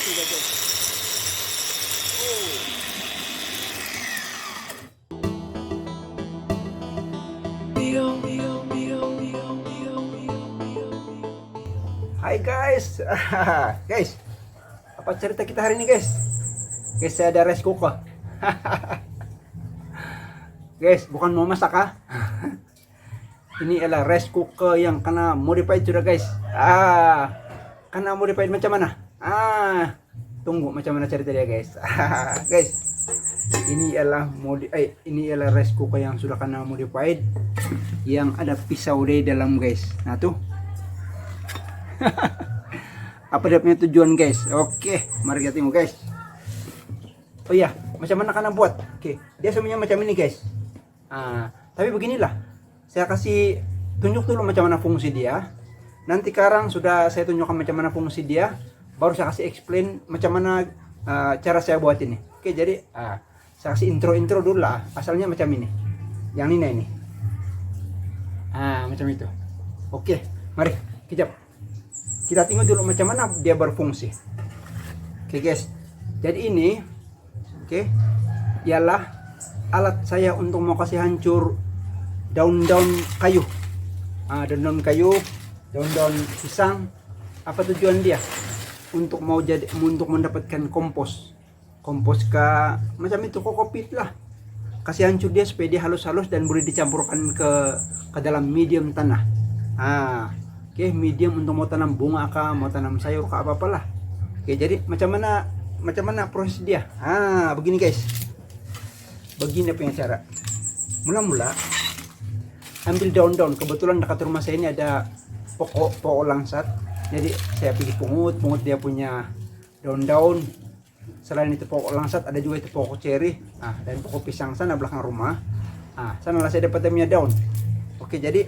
sudah guys. Oh. Hai guys. Guys, apa cerita kita hari ini guys? Guys, saya ada rice cooker. Guys, bukan mau masak ah. Ini adalah rice cooker yang kena modified sudah guys. Kena modified macam mana? Tunggu macam mana cerita dia guys. Guys, ini adalah rice cooker yang sudah kena modified, yang ada pisau di dalam guys. Nah tuh. Apa dia punya tujuan guys? Oke, mari kita tengok guys. Oh iya, macam mana kalian buat? Oke, dia semuanya macam ini guys. Tapi beginilah, saya kasih tunjuk dulu macam mana fungsi dia. Nanti sekarang sudah saya tunjukkan macam mana fungsi dia, baru saya kasih explain macam mana cara saya buat ini. Oke, jadi saya kasih intro dulu lah. Asalnya macam ini, yang ini. Macam itu. Oke, mari kita tengok dulu macam mana dia berfungsi. Oke guys, jadi ini ialah alat saya untuk mau kasih hancur daun-daun kayu. Daun-daun kayu, daun-daun pisang. Apa tujuan dia? Untuk mendapatkan kompos macam itu, kokopit lah. Kasih hancur dia supaya dia halus-halus dan boleh dicampurkan ke dalam medium tanah. Medium untuk mau tanam bunga kah, mau tanam sayur kah, apa-apalah. Jadi macam mana proses dia? Begini guys. Begini punya cara. Mula-mula ambil daun-daun. Kebetulan dekat rumah saya ini ada pokok langsat. Jadi saya pergi pungut dia punya daun-daun. Selain itu pokok langsat, ada juga itu pokok ceri. Dan pokok pisang sana belakang rumah. Sanalah saya dapat punya daun. Oke, jadi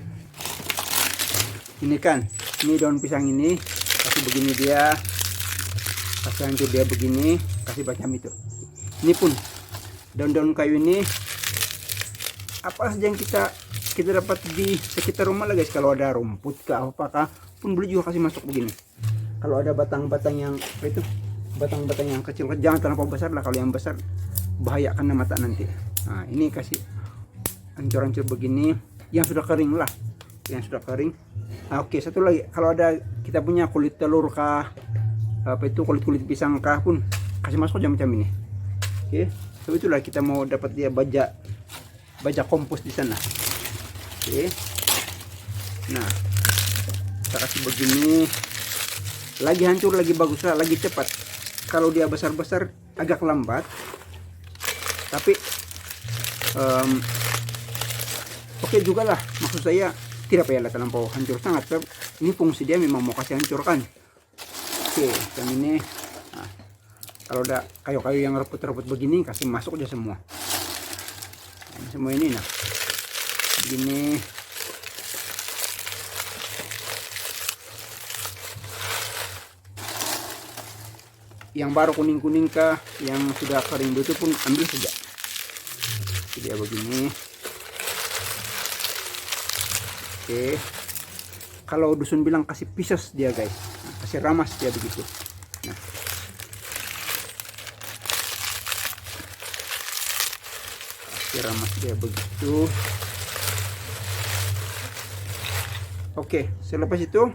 ini kan, ini daun pisang ini, kasih begini dia, kasih hancur dia begini, kasih macam itu. Ini pun daun-daun kayu ini, apa saja yang kita dapat di sekitar rumah lah guys. Kalau ada rumput kah, apakah pun boleh juga kasih masuk begini. Kalau ada batang-batang yang batang-batang yang kecil, jangan terlalu besar lah. Kalau yang besar bahaya kena mata nanti. Ini kasih hancur-hancur begini, yang sudah kering lah, yang sudah kering. Oke, satu lagi, kalau ada kita punya kulit telur kah, kulit pisang kah pun kasih masuk aja macam ini. Oke, so itulah kita mau dapat dia baja kompos di sana. Oke, nah kita kasih begini, lagi hancur, lagi bagus lah, lagi cepat. Kalau dia besar-besar agak lambat, tapi oke juga lah, maksud saya tidak payah terlampau hancur sangat. Ini fungsi dia memang mau kasih hancurkan. Oke, yang ini. Kalau ada kayu-kayu yang reput-reput begini, kasih masuk aja semua. Semua ini nah. Begini. Yang baru kuning-kuning kah, yang sudah kering itu pun ambil saja. Dia begini. Oke, kalau dusun bilang kasih pisos dia guys, kasih ramas dia begitu. Nah, kasih ramas dia begitu. Oke, selepas itu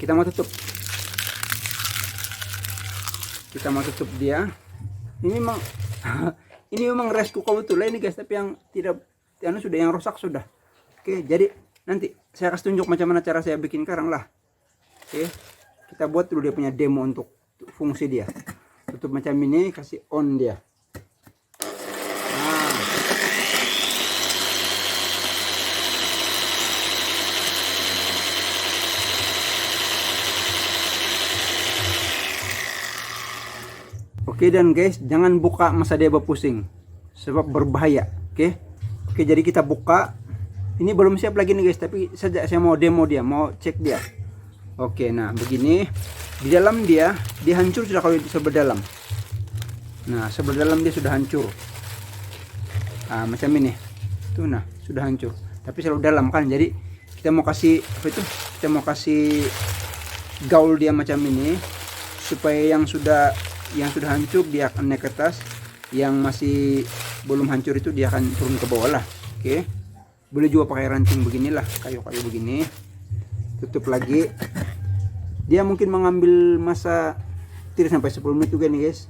kita mau tutup. Dia. Ini memang rice cooker betul lah ini guys, tapi yang tidak sudah yang rusak sudah. Oke, jadi nanti saya kasih tunjuk macam mana cara saya bikin sekarang lah. Oke, kita buat dulu dia punya demo untuk fungsi dia. Tutup macam ini, kasih on dia. Oke, dan guys, jangan buka masa dia berpusing, sebab berbahaya. Oke, jadi kita buka. Ini belum siap lagi nih guys, tapi saya mau demo dia, mau cek dia. Oke, nah begini. Di dalam dia hancur sudah kalau sebelah dalam. Nah, sebelah dalam dia sudah hancur. Macam ini. Tuh nah, sudah hancur. Tapi selalu dalam kan. Jadi kita mau kasih gaul dia macam ini. supaya yang sudah hancur dia akan naik ke atas, yang masih belum hancur itu dia akan turun ke bawah lah. Oke, boleh juga pakai ranting beginilah, kayu-kayu begini. Tutup lagi. Dia mungkin mengambil masa tidak sampai 10 menit juga nih guys.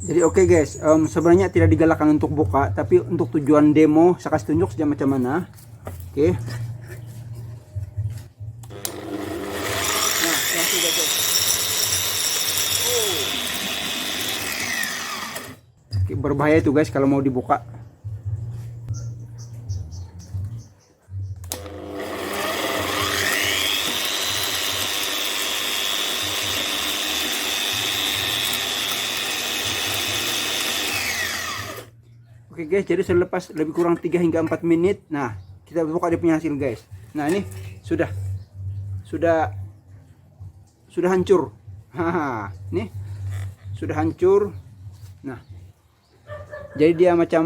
Jadi oke guys, sebenarnya tidak digalakkan untuk buka, tapi untuk tujuan demo saya kasih tunjuk saja macam mana. Oke. Nah, langsung guys. Oke, berbahaya itu guys kalau mau dibuka. Oke guys, jadi selepas lebih kurang 3 hingga 4 menit, nah kita buka dia punya hasil guys. Nah ini sudah hancur. Haha, nih sudah hancur. Nah, jadi dia macam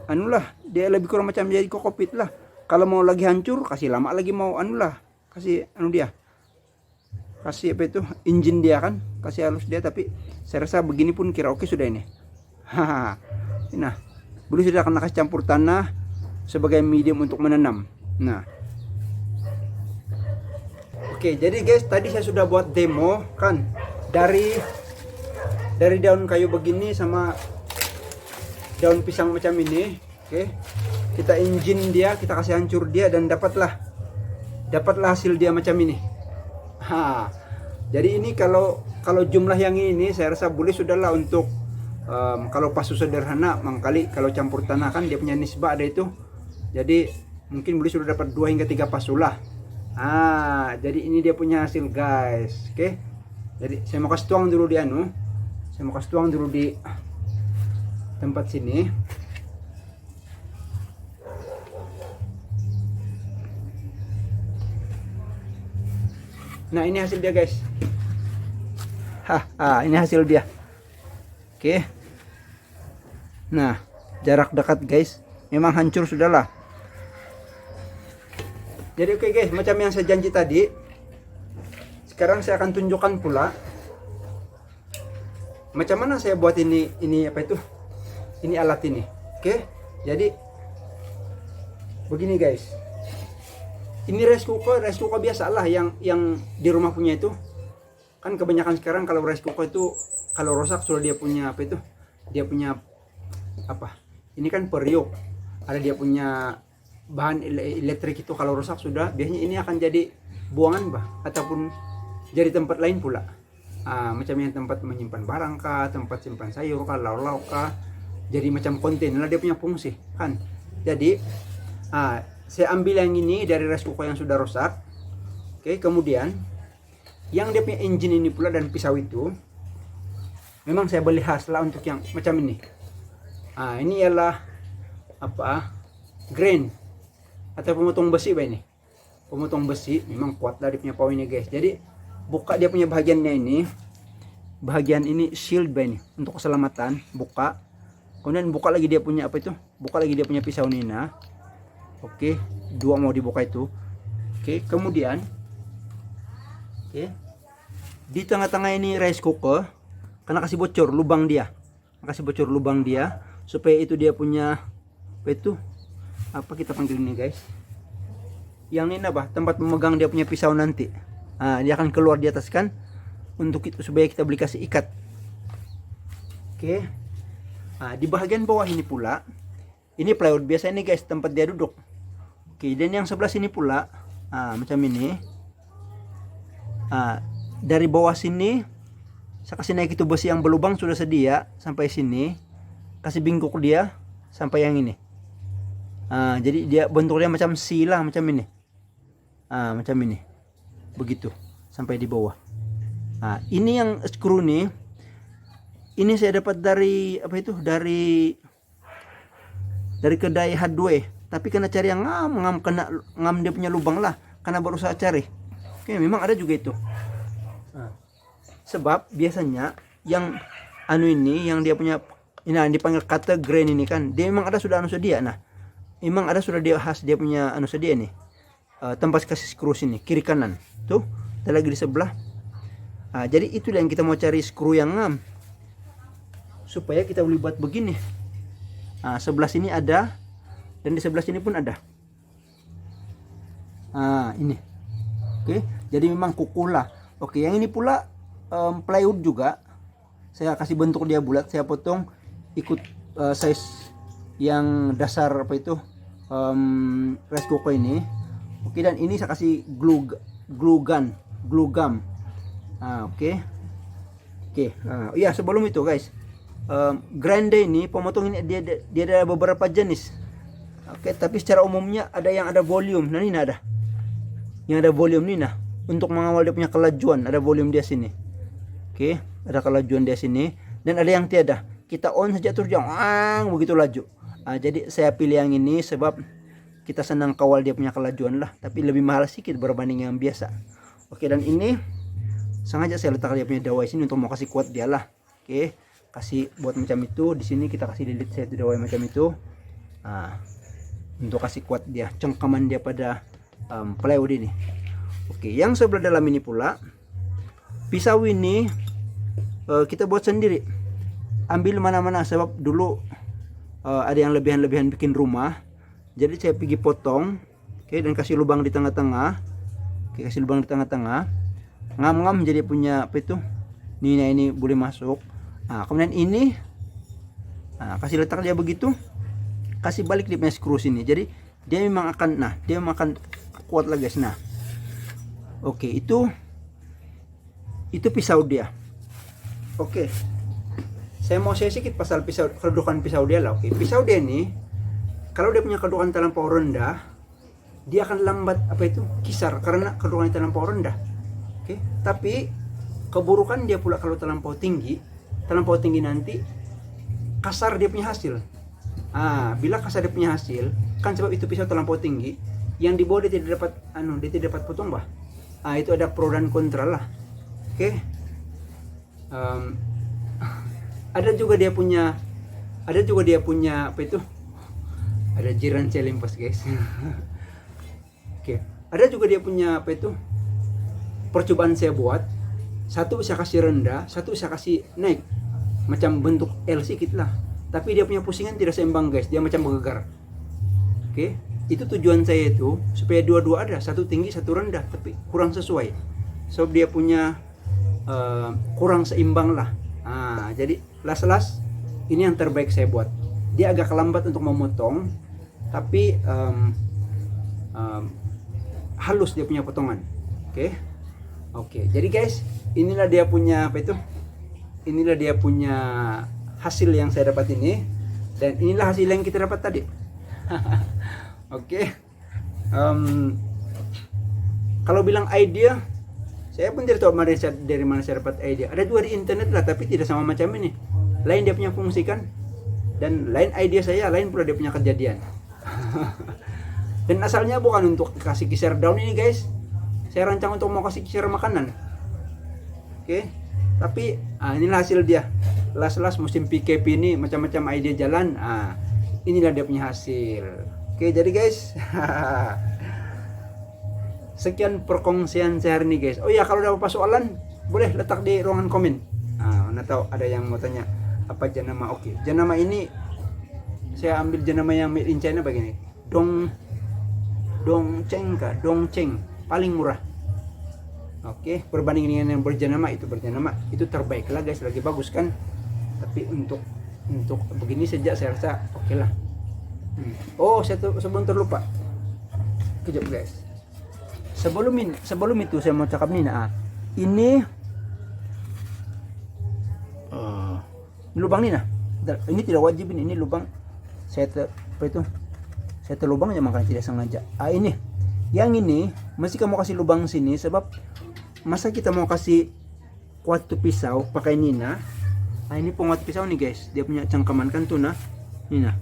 anulah, dia lebih kurang macam jadi kokopit lah. Kalau mau lagi hancur, kasih lama lagi, mau anulah, kasih anu dia, kasih apa itu, engine dia kan, kasih halus dia. Tapi saya rasa begini pun kira oke sudah ini. Haha. Nah, bulu sudah akan kasih campur tanah sebagai medium untuk menanam. Nah, oke, jadi guys tadi saya sudah buat demo kan, dari daun kayu begini sama daun pisang macam ini. Oke, kita engine dia, kita kasih hancur dia, dan dapatlah hasil dia macam ini. Jadi ini kalau jumlah yang ini saya rasa boleh sudahlah untuk kalau pasu sederhana, mangkali kalau campur tanah kan dia punya nisbah ada itu, jadi mungkin boleh sudah dapat 2 hingga 3 pasu lah. Jadi ini dia punya hasil guys. Oke, jadi saya mau kasih tuang dulu di di tempat sini. Nah ini hasil dia guys. Ini hasil dia. Oke. Nah, jarak dekat guys, memang hancur sudahlah. Jadi oke guys, macam yang saya janji tadi, sekarang saya akan tunjukkan pula macam mana saya buat ini apa itu, ini alat ini. Oke, jadi begini guys, ini rice cooker biasa lah yang di rumah punya itu kan. Kebanyakan sekarang kalau rice cooker itu kalau rusak sudah dia punya apa itu, dia punya apa, ini kan periuk, ada dia punya bahan elektrik itu. Kalau rusak sudah biasanya ini akan jadi buangan ataupun jadi tempat lain pula. Macam yang tempat menyimpan barang kah, tempat simpan sayur kah, lauk kah, jadi macam kontainer dia punya fungsi kan. Jadi saya ambil yang ini dari rice cooker yang sudah rusak. Oke, kemudian yang dia punya engine ini pula dan pisau itu memang saya beli khas lah untuk yang macam ini. Ini ialah apa, grain atau pemotong besi ini. Pemotong besi memang kuat lah dia punya pau ini guys. Jadi buka dia punya bagiannya ini, bagian ini shield ini untuk keselamatan. Buka, kemudian buka lagi dia punya apa itu, buka lagi dia punya pisau ini. Nah, oke, 2 mau dibuka itu. Oke, kemudian di tengah-tengah ini rice cooker, karena kasih bocor lubang dia, supaya itu dia punya apa itu, apa kita panggil ini guys, yang ini apa, tempat memegang dia punya pisau nanti. Dia akan keluar di atas kan, untuk itu supaya kita beli kasih ikat. Oke. Di bagian bawah ini pula, ini plywood biasa ini guys, tempat dia duduk. Oke, dan yang sebelah sini pula macam ini. Dari bawah sini saya kasih naik itu besi yang berlubang sudah sedia sampai sini, kasih bingkuk dia sampai yang ini. Jadi dia bentuknya macam sila macam ini. Macam ini. Begitu sampai di bawah. Ini yang skru nih. Ini saya dapat dari apa itu? Dari kedai hardware. Tapi kena cari yang ngam dia punya lubang lah, karena baru saya cari. Oke, memang ada juga itu. Nah, sebab biasanya yang ini yang dia punya ini dipanggil cutter grain ini kan, dia memang ada sudah sedia. Nah, memang ada sudah dia khas dia punya sedia nih. Tempat kasih screw sini kiri kanan. Tuh, ada lagi di sebelah. Jadi itu yang kita mau cari screw yang ngam. Supaya kita boleh buat begini. Sebelah sini ada dan di sebelah sini pun ada. Ini. Oke, jadi memang kukuh lah. Oke, yang ini pula plywood juga. Saya kasih bentuk dia bulat, saya potong ikut size yang dasar apa itu rice cooker ini. Oke, dan ini saya kasih glue gum. Oke. Iya, sebelum itu guys, grinder ini pemotong ini dia ada beberapa jenis. Oke, tapi secara umumnya ada yang ada volume. Nah, ini ada. Yang ada volume nih, nah, untuk mengawal dia punya kelajuan, ada volume dia sini. Oke, ada kelajuan dia sini, dan ada yang tiada. Kita on saja terus jangan begitu laju. Jadi saya pilih yang ini sebab kita senang kawal dia punya kelajuan lah, tapi lebih mahal sedikit berbanding yang biasa. Oke, dan ini sengaja saya letak dia punya dawai sini untuk mau kasih kuat dia lah. Oke, kasih buat macam itu. Di sini kita kasih lilit saya dawai macam itu. Untuk kasih kuat dia, cengkaman dia pada plywood ini. Oke, yang sebelah dalam ini pula pisau ini kita buat sendiri. Ambil mana-mana sebab dulu ada yang lebihan-lebihan bikin rumah. Jadi saya pergi potong, oke, dan kasih lubang di tengah-tengah. Oke, kasih lubang di tengah-tengah. Ngam-ngam jadi punya apa itu? Ini boleh masuk. Kemudian ini kasih letak dia begitu. Kasih balik dia punya screw sini. Jadi dia memang akan kuat lah guys. Nah, oke, itu pisau dia. Oke, saya mau share sedikit pasal pisau, kedudukan pisau dia lah. Oke, pisau dia ini kalau dia punya kedudukan terlampau rendah, dia akan lambat apa itu kisar karena kedudukan terlampau rendah. Oke, tapi keburukan dia pula kalau terlampau tinggi nanti kasar dia punya hasil. Bila kasar dia punya hasil, kan sebab itu pisau terlampau tinggi, yang di bawah dia tidak dapat potong bah. Itu ada pro dan kontra lah. Oke. Ada juga dia punya apa itu? Ada jiran celimpas guys. Oke. Ada juga dia punya apa itu? Percobaan saya buat, satu saya kasih rendah, satu saya kasih naik, macam bentuk L sedikit lah. Tapi dia punya pusingan tidak seimbang guys, dia macam bergegar. Oke. Itu tujuan saya itu supaya dua-dua ada, satu tinggi satu rendah, tapi kurang sesuai. So dia punya kurang seimbang lah. Jadi las-las ini yang terbaik saya buat. Dia agak lambat untuk memotong, tapi halus dia punya potongan. Oke. Jadi guys, inilah dia punya apa itu? Inilah dia punya hasil yang saya dapat ini, dan inilah hasil yang kita dapat tadi. Oke. Kalau bilang idea, saya pun tidak tahu dari mana saya dapat ide. Ada juga di internet lah, tapi tidak sama macam ini. Lain dia punya fungsi kan, dan lain ide saya, lain pula dia punya kejadian. Dan asalnya bukan untuk kasih kisar daun ini guys. Saya rancang untuk mau kasih kisar makanan. Oke. Tapi inilah hasil dia. Las-las musim PKP ini macam-macam ide jalan. Inilah dia punya hasil. Oke, jadi guys, sekian perkongsian saya hari ini guys. Oh ya, kalau ada apa soalan boleh letak di ruangan komen. Mana tahu ada yang mau tanya apa jenama. Oke, jenama ini saya ambil jenama yang made in China begini. Dongcheng paling murah. Oke, berbanding dengan yang berjenama itu terbaik lah guys, lagi bagus kan. Tapi untuk begini saja saya rasa oke lah. Oh, saya sebelum terlupa. Kejap guys. Sebelum itu saya mau cakap nih, ini lubang nih ini tidak wajib ini lubang. Saya terlubang aja makanya tidak sengaja. Ini. Yang ini mesti kamu kasih lubang sini sebab masa kita mau kasih kuat pisau pakai Nina. Ini penguat pisau nih guys. Dia punya cengkaman kan tuh Nina.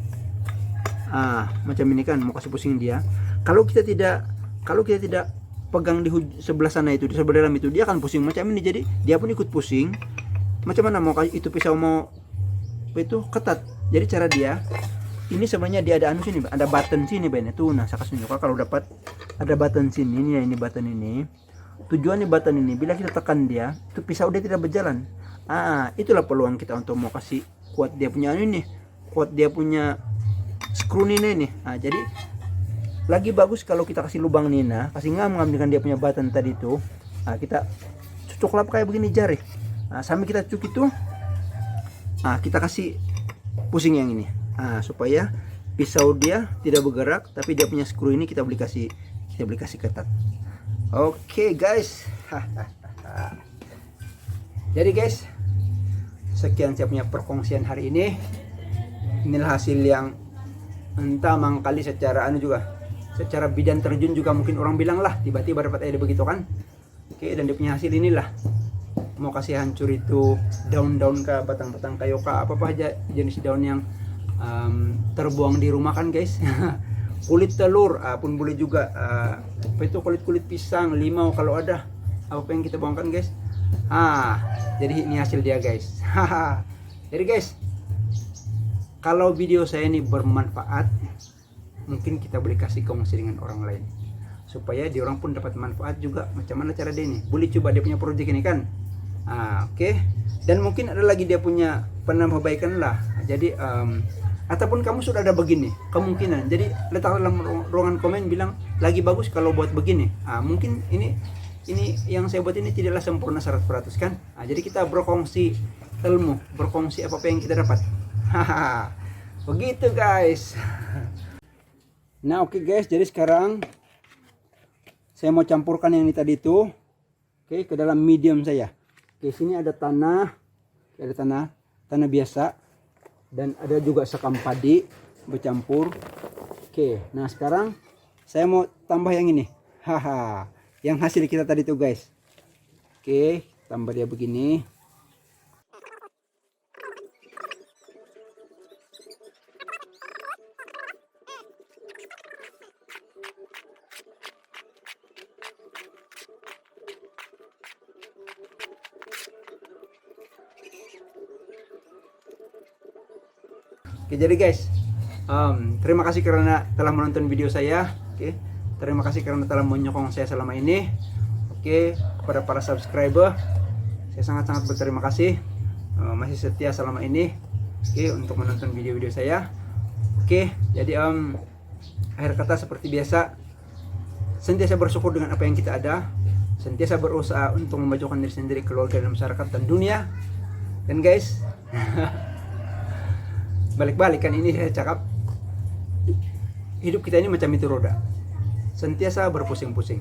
Macam ini kan mau kasih pusing dia. Kalau kita tidak pegang di sebelah sana itu, di sebelah dalam itu, dia akan pusing macam ini. Jadi dia pun ikut pusing. Macam mana mau itu pisau mau itu ketat. Jadi cara dia ini sebenarnya dia ada anu sini, ada button sini Ben itu. Nah, saya kasih tunjuk kalau dapat ada button sini ya, ini button ini. Tujuan nih button ini bila kita tekan dia, itu pisau dia tidak berjalan. Itulah peluang kita untuk mau kasih kuat dia punya anu ini, kuat dia punya screw ini. Jadi lagi bagus kalau kita kasih lubang nina, kasih ngam dengan dia punya button tadi itu. Kita cucuk lap kayak begini jari. Sambil kita cucuk itu, kita kasih pusing yang ini, supaya pisau dia tidak bergerak, tapi dia punya screw ini kita beli kasih ketat. Oke, guys. Jadi guys, sekian saya punya perkongsian hari ini. Inilah hasil yang entah mangkali secara secara bidan terjun juga mungkin orang bilang lah, tiba-tiba dapat ide begitu kan. Oke, dan dia punya hasil inilah. Mau kasih hancur itu daun-daun kah, batang-batang kayu kah, apa aja jenis daun yang terbuang di rumah kan guys. Kulit telur pun boleh juga, apa itu kulit pisang, limau kalau ada, apa yang kita buangkan guys. Jadi ini hasil dia guys. Jadi guys, kalau video saya ini bermanfaat, mungkin kita boleh kasih kongsi dengan orang lain supaya dia orang pun dapat manfaat juga. Macam mana cara dia ini, boleh coba dia punya project ini kan. Oke. Dan mungkin ada lagi dia punya penambahbaikan lah. Jadi ataupun kamu sudah ada begini kemungkinan, jadi letak dalam ruangan komen bilang lagi bagus kalau buat begini. Mungkin ini yang saya buat ini tidaklah sempurna 100% kan. Jadi kita berkongsi ilmu, berkongsi apa yang kita dapat. Begitu guys. Nah oke guys, jadi sekarang saya mau campurkan yang ini tadi itu, ke dalam medium saya. Sini ada tanah biasa, dan ada juga sekam padi bercampur. Nah sekarang saya mau tambah yang ini. Yang hasil kita tadi tuh guys. Tambah dia begini. Jadi guys, terima kasih karena telah menonton video saya. Terima kasih karena telah menyokong saya selama ini. Kepada para subscriber, saya sangat-sangat berterima kasih masih setia selama ini. Untuk menonton video-video saya. Jadi akhir kata seperti biasa, sentiasa bersyukur dengan apa yang kita ada, sentiasa berusaha untuk memajukan diri sendiri, keluarga, dan masyarakat dan dunia. Dan guys, balik-balik kan ini saya cakap, hidup kita ini macam itu roda, sentiasa berpusing-pusing.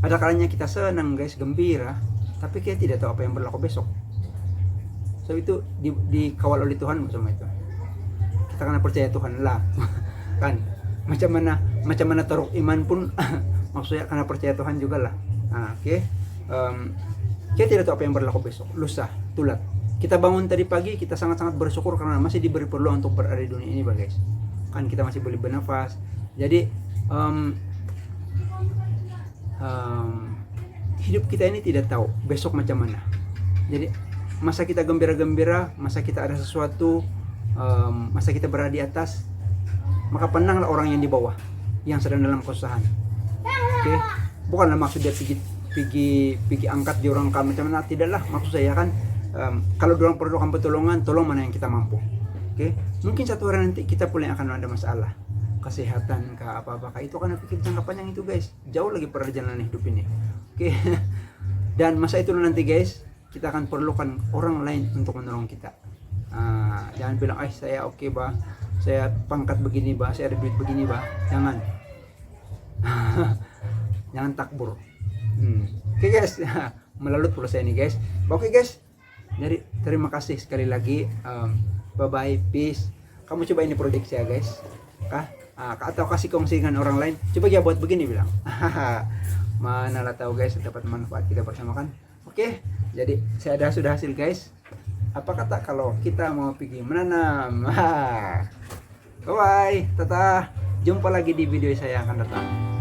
Ada kalanya kita senang guys, gembira, tapi kita tidak tahu apa yang berlaku besok. So itu dikawal oleh Tuhan macam itu. Kita kena percaya Tuhan lah. Kan macam mana taruh iman pun maksudnya karena percaya Tuhan juga lah. Kita tidak tahu apa yang berlaku besok, lusa, tulat. Kita bangun tadi pagi, kita sangat-sangat bersyukur karena masih diberi peluang untuk berada di dunia ini guys. Kan kita masih boleh bernafas. Jadi hidup kita ini tidak tahu besok macam mana. Jadi masa kita gembira-gembira, masa kita ada sesuatu, masa kita berada di atas, maka penanglah orang yang di bawah, yang sedang dalam kesusahan. Bukanlah maksud dia pergi angkat di orang kami macam mana, tidaklah maksud saya kan. Kalau dorang perlukan pertolongan, tolong mana yang kita mampu. Mungkin satu hari nanti kita pula yang akan ada masalah kesehatan kah, apa-apa kah, itu kan pikir jangka panjang itu guys, jauh lagi perjalanan hidup ini. Dan masa itu nanti guys, kita akan perlukan orang lain untuk menolong kita. Jangan bilang saya bah, saya pangkat begini bah, saya ada duit begini bah, jangan. Jangan takbur. Guys, melalut proses ini guys. Guys, jadi terima kasih sekali lagi. Bye bye, peace. Kamu coba ini project saya guys, atau kasih kongsi dengan orang lain. Coba ya buat begini bilang. Mana lah tahu guys, dapat manfaat kita bersama kan. Jadi saya sudah hasil guys. Apa kata kalau kita mau pergi menanam? Bye bye, tata. Jumpa lagi di video saya yang akan datang.